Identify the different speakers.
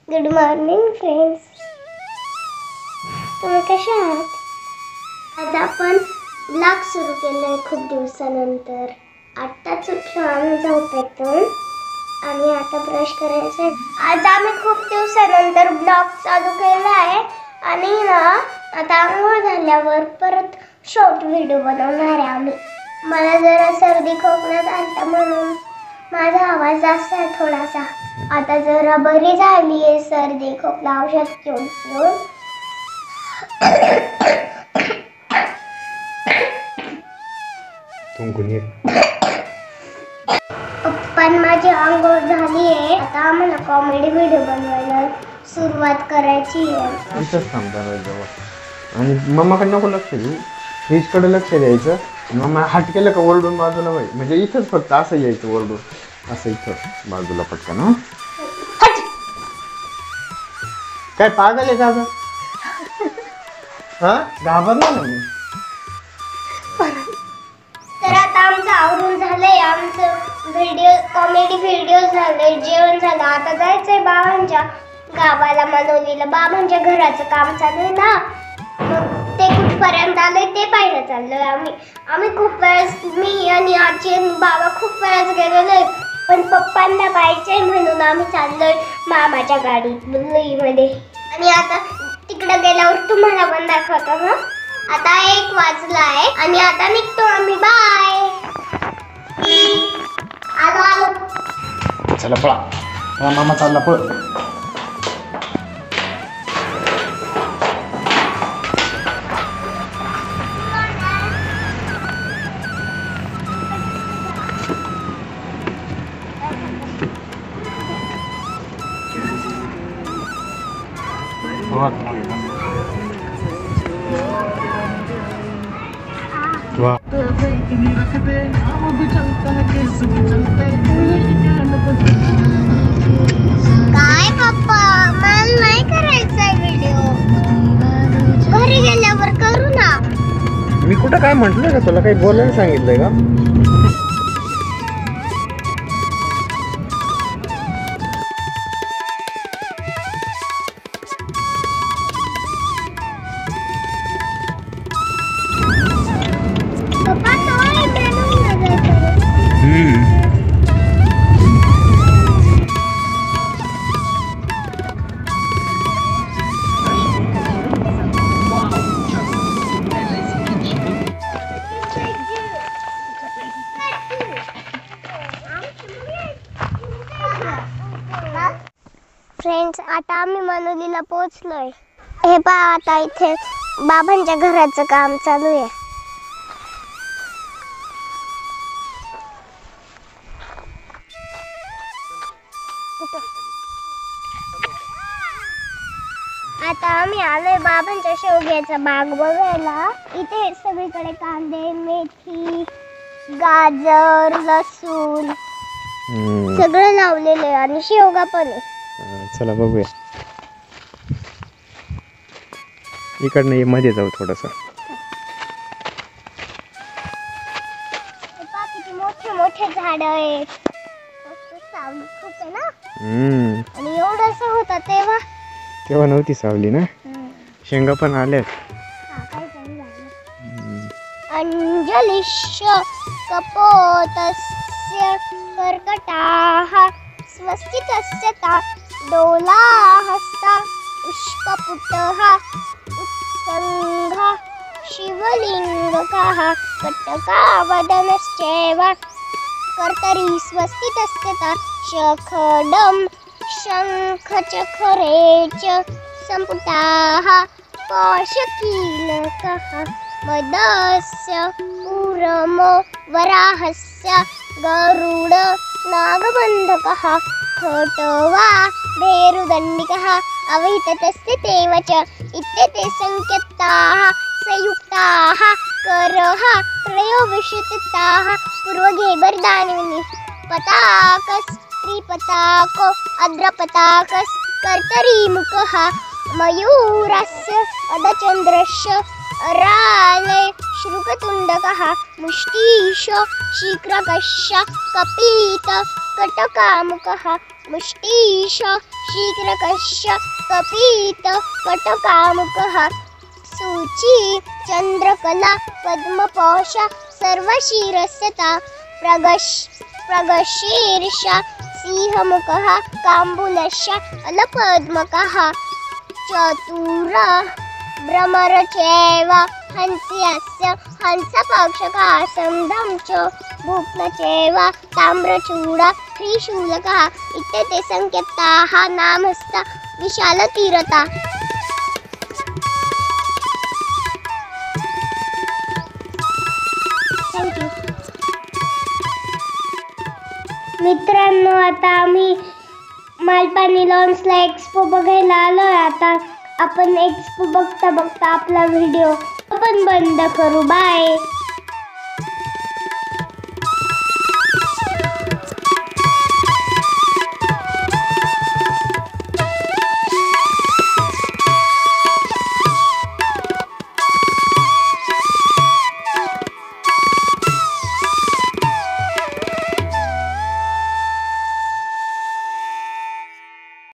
Speaker 1: Good morning friends, तुम्ही कसे आहात? आज आपण ब्लॉग सुरू केलं आहे खूप दिवसानंतर. आत्ताच उठलो आम्ही झोपेतून आणि आता ब्रश करायचं. आज आम्ही खूप दिवसानंतर ब्लॉग चालू केला आहे आणि ना आता आंघोळ झाल्यावर परत शॉर्ट व्हिडिओ बनवणार आहे आम्ही. मला जरा सर्दी खोकला झाला म्हणून माझा आवाज जास्त आहे थोडासा. आता जरा बरी झाली आहे सर्दी खोकला औषध घेऊन. पप्पान माझी आंघोळ झाली आहे. आता आम्हाला कॉमेडी व्हिडिओ बनवायला सुरुवात करायची आहे.
Speaker 2: इथंच थांबता आणि मम्माकडे नको लक्ष देऊ, फ्रीजकडे लक्ष द्यायचं. मम्मा हाट केलं का ओरडून बाजूला व्हाय, म्हणजे इथंच फक्त असं यायचं ओरडून, असं इथं बाजूला पटकन. हा काय पागल आहे का? हा घाबरला ना मी.
Speaker 1: तर आता आमचं आवरून झालंय, आमचं व्हिडिओ कॉमेडी व्हिडिओ झालंय, जेवण झालं. आता जायचंय बाबांच्या गावाला मनोलीला. बाबांच्या घराचं काम चालू आहे ना, मग ते कुठपर्यंत आलंय ते पाहायला चाललोय आम्ही खूप वेळेस, मी आणि आजी आणि बाबा खूप वेळेस गेलेलो आहे, पण पप्पांना पाहिजे म्हणून आम्ही चाललोय मामाच्या गाडीत मुंबईमध्ये. आणि आता तिकडे गेल्यावर तुम्हाला पण दाखवतो. हा आता 1 वाजला आहे आणि आता निघतो आम्ही. बाय. आलो.
Speaker 2: चला पळा, मामा चालला पळ.
Speaker 1: काय पप्पा, मला नाही करायचा व्हिडिओ, घरी गेल्यावर करू ना.
Speaker 2: मी कुठं काय म्हटलंय का तुला? काही बोलायला सांगितलंय का?
Speaker 1: पप्पा नाही बनवून जायचं. फ्रेंड्स, आता आम्ही मनोलीला पोहोचलोय. हे पहा, आता इथे बाबांच्या घराचं काम चालू आहे. आता आम्ही आलोय बाबांच्या शेवग्याचा बाग बघायला. इथे सगळीकडे कांदे, मेथी, गाजर, लसूण सगळं लावलेलं आहे आणि शेवगा पण आहे.
Speaker 2: चला बघूया. इकडनं ये, मध्ये जाऊ थोडस.
Speaker 1: किती मोठे मोठे झाड आहेत. सावली खूप आहे ना. आणि एवढंस होतं तेव्हा
Speaker 2: नव्हती सावली ना. शेंगा पण आल्यात.
Speaker 1: अंजलिश कपोतस्य कर्कटाः स्वस्तितस्य डोला हस्ता पुष्पपुटः उत्संघः शिवलिंगकः कटकावदनश्चैव कर्तरी स्वस्तितस्य शखडं शंखचखरे च सम्पुटाः पाशकीलकः मदस्य पूरमो वराहस्य गरुड नागबन्धकः खटवा भेरुदण्डिकः अवहितस्य तेव च इत्येते संकेताः संयुक्ताः करः त्रयोविंशतिताः पूर्वघेबरदानिनि पताकस् त्रिपताको अद्रपताकस् कर्तरीमुखः मयूरस्य अधचन्द्रस्य रालय श्रुकतुण्डकः मुष्टीश शीघ्रकश्य कपीत कटकामुकः मुष्टीश शीघ्रकश्य कपीत कटकामुकः सूची चंद्रकला पद्मपोष सर्वशीरस्यता प्रगशीर्ष सिंहमुखः काम्बुलश्च अलपद्मकः चतुर भ्रमरचैव हंस्यस्य हंसपक्षकः संदं च भूप्नचैव ताम्रचूडा त्रिशूलकः इत्येते संकेताः नामस्ता विशालतीरता। मित्रांनो, आता आम्ही मालपाणी लॉन्सला एक्सपो बघायला आलोय. आता आपण एक्सपो बघता बघता आपला व्हिडिओ आपण बंद करू. बाय.